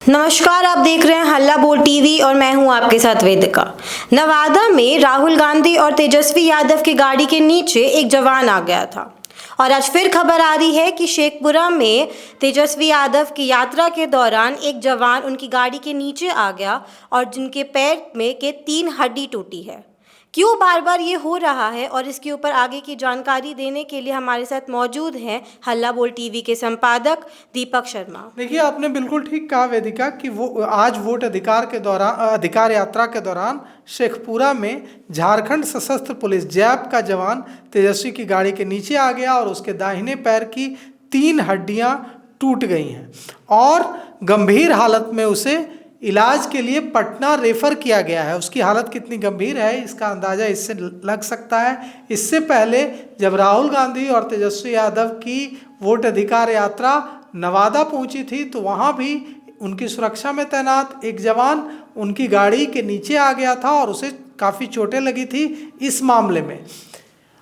नमस्कार, आप देख रहे हैं हल्ला बोल टीवी और मैं हूं आपके साथ वेदिका। नवादा में राहुल गांधी और तेजस्वी यादव की गाड़ी के नीचे एक जवान आ गया था और आज फिर खबर आ रही है कि शेखपुरा में तेजस्वी यादव की यात्रा के दौरान एक जवान उनकी गाड़ी के नीचे आ गया और जिनके पैर में के 3 हड्डी टूटी है। क्यों बार बार ये हो रहा है और इसके ऊपर आगे की जानकारी देने के लिए हमारे साथ मौजूद हैं हल्ला बोल टीवी के संपादक दीपक शर्मा। देखिए, आपने बिल्कुल ठीक कहा वेदिका कि वो आज वोट अधिकार यात्रा के दौरान शेखपुरा में झारखंड सशस्त्र पुलिस जैप का जवान तेजस्वी की गाड़ी के नीचे आ गया और उसके दाहिने पैर की 3 हड्डियां टूट गई हैं और गंभीर हालत में उसे इलाज के लिए पटना रेफर किया गया है। उसकी हालत कितनी गंभीर है इसका अंदाज़ा इससे लग सकता है। इससे पहले जब राहुल गांधी और तेजस्वी यादव की वोट अधिकार यात्रा नवादा पहुंची थी तो वहां भी उनकी सुरक्षा में तैनात एक जवान उनकी गाड़ी के नीचे आ गया था और उसे काफ़ी चोटें लगी थी। इस मामले में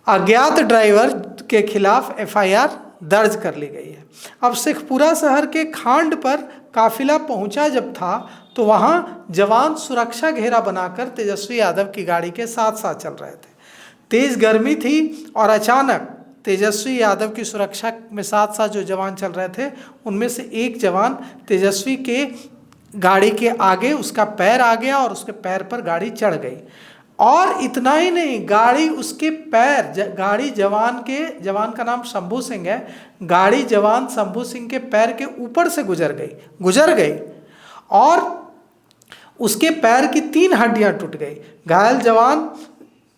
अज्ञात ड्राइवर के खिलाफ FIR दर्ज कर ली गई है। अब शेखपुरा शहर के खांड पर काफिला पहुंचा जब था तो वहां जवान सुरक्षा घेरा बनाकर तेजस्वी यादव की गाड़ी के साथ साथ चल रहे थे। तेज गर्मी थी और अचानक तेजस्वी यादव की सुरक्षा में साथ साथ जो जवान चल रहे थे उनमें से एक जवान तेजस्वी के गाड़ी के आगे उसका पैर आ गया और उसके पैर पर गाड़ी चढ़ गई। और इतना ही नहीं, गाड़ी उसके पैर गाड़ी जवान का नाम शंभू सिंह है, गाड़ी जवान शंभू सिंह के पैर के ऊपर से गुजर गई और उसके पैर की 3 हड्डियां टूट गई। घायल जवान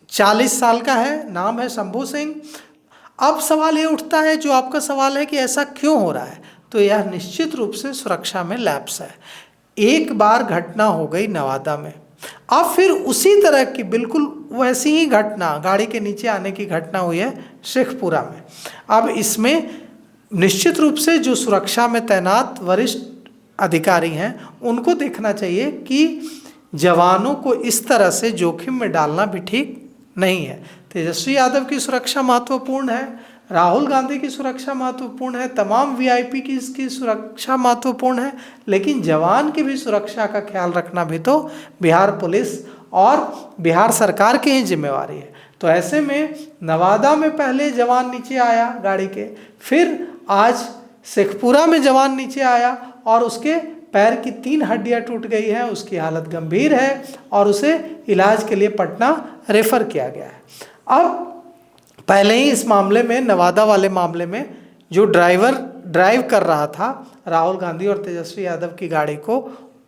40 साल का है, नाम है शंभू सिंह। अब सवाल ये उठता है, जो आपका सवाल है कि ऐसा क्यों हो रहा है, तो यह निश्चित रूप से सुरक्षा में लैप्स है। एक बार घटना हो गई नवादा में, अब फिर उसी तरह की बिल्कुल वैसी ही घटना गाड़ी के नीचे आने की घटना हुई है शेखपुरा में। अब इसमें निश्चित रूप से जो सुरक्षा में तैनात वरिष्ठ अधिकारी हैं उनको देखना चाहिए कि जवानों को इस तरह से जोखिम में डालना भी ठीक नहीं है। तेजस्वी यादव की सुरक्षा महत्वपूर्ण है, राहुल गांधी की सुरक्षा महत्वपूर्ण है, तमाम VIP की इसकी सुरक्षा महत्वपूर्ण है, लेकिन जवान की भी सुरक्षा का ख्याल रखना भी तो बिहार पुलिस और बिहार सरकार की ही जिम्मेवारी है। तो ऐसे में नवादा में पहले जवान नीचे आया गाड़ी के, फिर आज शेखपुरा में जवान नीचे आया और उसके पैर की 3 हड्डियां टूट गई है, उसकी हालत गंभीर है और उसे इलाज के लिए पटना रेफर किया गया है। अब पहले ही इस मामले में, नवादा वाले मामले में, जो ड्राइव कर रहा था राहुल गांधी और तेजस्वी यादव की गाड़ी को,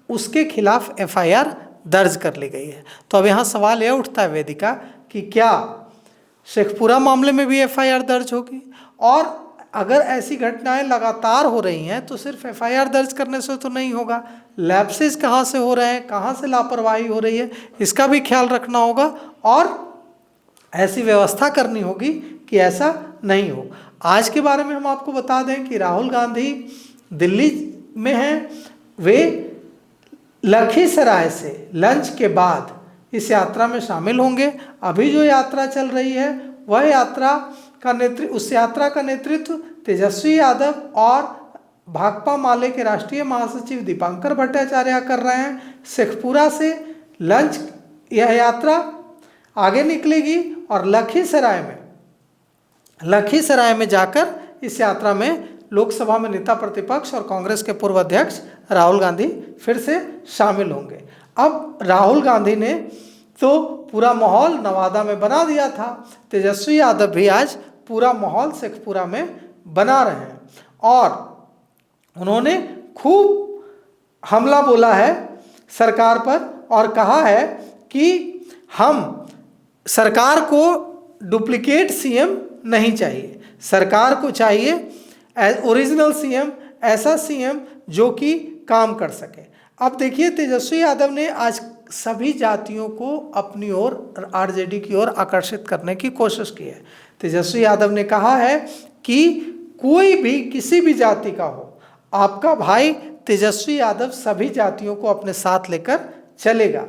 उसके खिलाफ FIR दर्ज कर ली गई है। तो अब यहाँ सवाल यह उठता है वेदिका कि क्या शेखपुरा मामले में भी FIR दर्ज होगी? और अगर ऐसी घटनाएं लगातार हो रही हैं तो सिर्फ FIR दर्ज करने से तो नहीं होगा, लैप्सेस कहाँ से हो रहे हैं, कहाँ से लापरवाही हो रही है, इसका भी ख्याल रखना होगा और ऐसी व्यवस्था करनी होगी कि ऐसा नहीं हो। आज के बारे में हम आपको बता दें कि राहुल गांधी दिल्ली में हैं, वे लखीसराय से लंच के बाद इस यात्रा में शामिल होंगे। अभी जो यात्रा चल रही है वह उस यात्रा का नेतृत्व तेजस्वी यादव और भाकपा माले के राष्ट्रीय महासचिव दीपांकर भट्टाचार्य कर रहे हैं। शेखपुरा से लंच यह यात्रा आगे निकलेगी और लखीसराय में जाकर इस यात्रा में लोकसभा में नेता प्रतिपक्ष और कांग्रेस के पूर्व अध्यक्ष राहुल गांधी फिर से शामिल होंगे। अब राहुल गांधी ने तो पूरा माहौल नवादा में बना दिया था, तेजस्वी यादव भी आज पूरा माहौल शेखपुरा में बना रहे हैं और उन्होंने खूब हमला बोला है सरकार पर और कहा है कि हम सरकार को डुप्लीकेट CM नहीं चाहिए, सरकार को चाहिए ओरिजिनल CM, ऐसा CM जो कि काम कर सके। अब देखिए, तेजस्वी यादव ने आज सभी जातियों को अपनी ओर RJD की ओर आकर्षित करने की कोशिश की है। तेजस्वी यादव ने कहा है कि कोई भी किसी भी जाति का हो, आपका भाई तेजस्वी यादव सभी जातियों को अपने साथ लेकर चलेगा।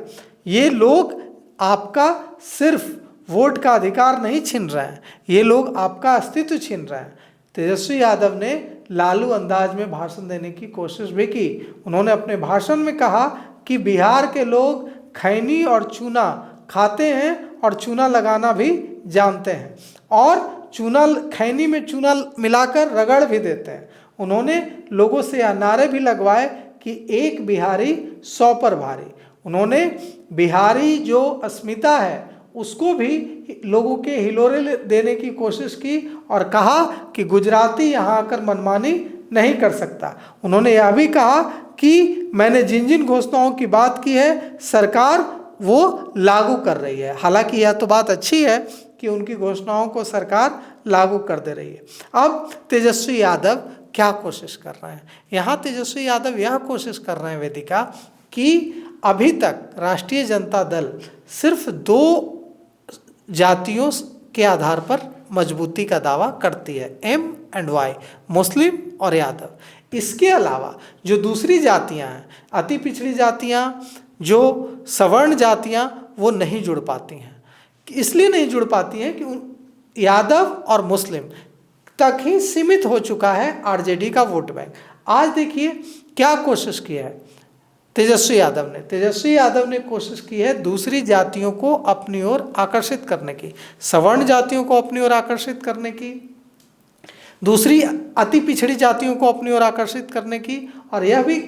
ये लोग आपका सिर्फ वोट का अधिकार नहीं छीन रहे हैं, ये लोग आपका अस्तित्व छीन रहे हैं। तेजस्वी यादव ने लालू अंदाज में भाषण देने की कोशिश भी की। उन्होंने अपने भाषण में कहा कि बिहार के लोग खैनी और चूना खाते हैं और चूना लगाना भी जानते हैं और खैनी में चूना मिलाकर रगड़ भी देते हैं। उन्होंने लोगों से यह नारे भी लगवाए कि एक बिहारी 100 पर भारी। उन्होंने बिहारी जो अस्मिता है उसको भी लोगों के हिलोरे देने की कोशिश की और कहा कि गुजराती यहाँ आकर मनमानी नहीं कर सकता। उन्होंने यह भी कहा कि मैंने जिन जिन घोषणाओं की बात की है सरकार वो लागू कर रही है। हालांकि यह तो बात अच्छी है कि उनकी घोषणाओं को सरकार लागू कर दे रही है। अब तेजस्वी यादव क्या कोशिश कर रहे हैं? यहाँ तेजस्वी यादव यह कोशिश कर रहे हैं वेदिका कि अभी तक राष्ट्रीय जनता दल सिर्फ 2 जातियों के आधार पर मजबूती का दावा करती है, M and Y, मुस्लिम और यादव। इसके अलावा जो दूसरी जातियां हैं, अति पिछड़ी जातियां, जो सवर्ण जातियां, वो नहीं जुड़ पाती हैं। इसलिए नहीं जुड़ पाती हैं कि यादव और मुस्लिम तक ही सीमित हो चुका है आरजेडी का वोट बैंक। आज देखिए क्या कोशिश की है तेजस्वी यादव ने कोशिश की है दूसरी जातियों को अपनी ओर आकर्षित करने की, सवर्ण जातियों को अपनी ओर आकर्षित करने की, दूसरी अति पिछड़ी जातियों को अपनी ओर आकर्षित करने की, और यह भी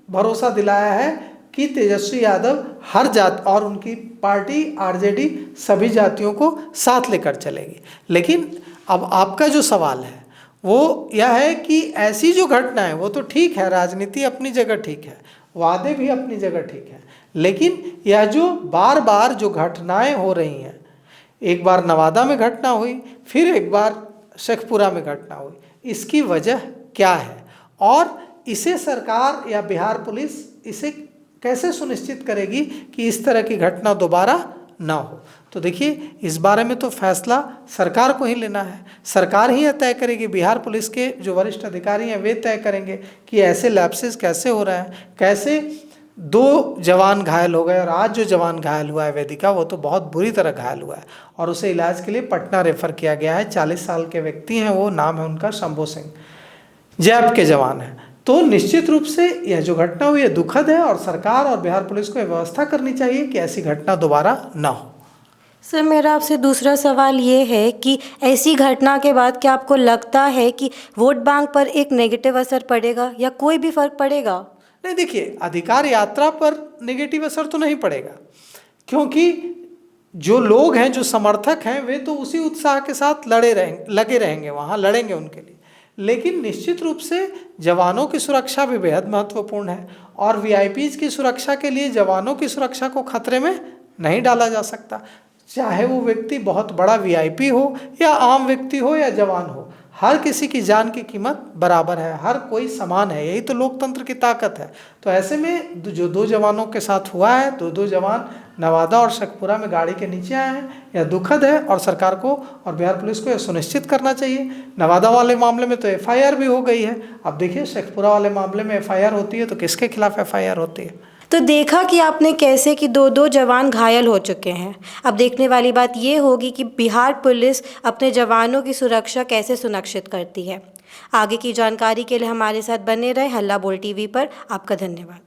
भरोसा दिलाया है कि तेजस्वी यादव हर जात और उनकी पार्टी आरजेडी सभी जातियों को साथ लेकर चलेगी। लेकिन अब आपका जो सवाल है वो यह है कि ऐसी जो घटना है वो तो ठीक है, राजनीति अपनी जगह ठीक है, वादे भी अपनी जगह ठीक है, लेकिन यह जो बार बार जो घटनाएं हो रही हैं, एक बार नवादा में घटना हुई, फिर एक बार शेखपुरा में घटना हुई, इसकी वजह क्या है और इसे सरकार या बिहार पुलिस इसे कैसे सुनिश्चित करेगी कि इस तरह की घटना दोबारा ना हो? तो देखिए इस बारे में तो फैसला सरकार को ही लेना है। सरकार ही यह तय करेगी, बिहार पुलिस के जो वरिष्ठ अधिकारी हैं वे तय करेंगे कि ऐसे लैप्सेस कैसे हो रहा है, कैसे 2 जवान घायल हो गए। और आज जो जवान घायल हुआ है वेदिका, वो तो बहुत बुरी तरह घायल हुआ है और उसे इलाज के लिए पटना रेफर किया गया है। 40 साल के व्यक्ति हैं, वो नाम है उनका शंभू सिंह, जैप के जवान हैं। तो निश्चित रूप से यह जो घटना हुई है दुखद है और सरकार और बिहार पुलिस को यह व्यवस्था करनी चाहिए कि ऐसी घटना दोबारा ना हो। सर, मेरा आपसे दूसरा सवाल ये है कि ऐसी घटना के बाद क्या आपको लगता है कि वोट बैंक पर एक नेगेटिव असर पड़ेगा या कोई भी फर्क पड़ेगा? नहीं, देखिए अधिकार यात्रा पर नेगेटिव असर तो नहीं पड़ेगा, क्योंकि जो लोग हैं, जो समर्थक हैं, वे तो उसी उत्साह के साथ लगे रहेंगे, वहाँ लड़ेंगे उनके लिए। लेकिन निश्चित रूप से जवानों की सुरक्षा भी बेहद महत्वपूर्ण है और वीआईपीज की सुरक्षा के लिए जवानों की सुरक्षा को खतरे में नहीं डाला जा सकता। चाहे वो व्यक्ति बहुत बड़ा वीआईपी हो या आम व्यक्ति हो या जवान हो, हर किसी की जान की कीमत बराबर है, हर कोई समान है। यही तो लोकतंत्र की ताकत है। तो ऐसे में जो 2 जवानों के साथ हुआ है, 2 जवान नवादा और शेखपुरा में गाड़ी के नीचे आए हैं, यह दुखद है और सरकार को और बिहार पुलिस को यह सुनिश्चित करना चाहिए। नवादा वाले मामले में तो एफआईआर भी हो गई है। अब देखिए शेखपुरा वाले मामले में एफआईआर होती है तो किसके खिलाफ एफआईआर होती है? तो देखा कि आपने कैसे कि 2 जवान घायल हो चुके हैं। अब देखने वाली बात ये होगी कि बिहार पुलिस अपने जवानों की सुरक्षा कैसे सुनिश्चित करती है। आगे की जानकारी के लिए हमारे साथ बने रहे हल्ला बोल टीवी पर। आपका धन्यवाद।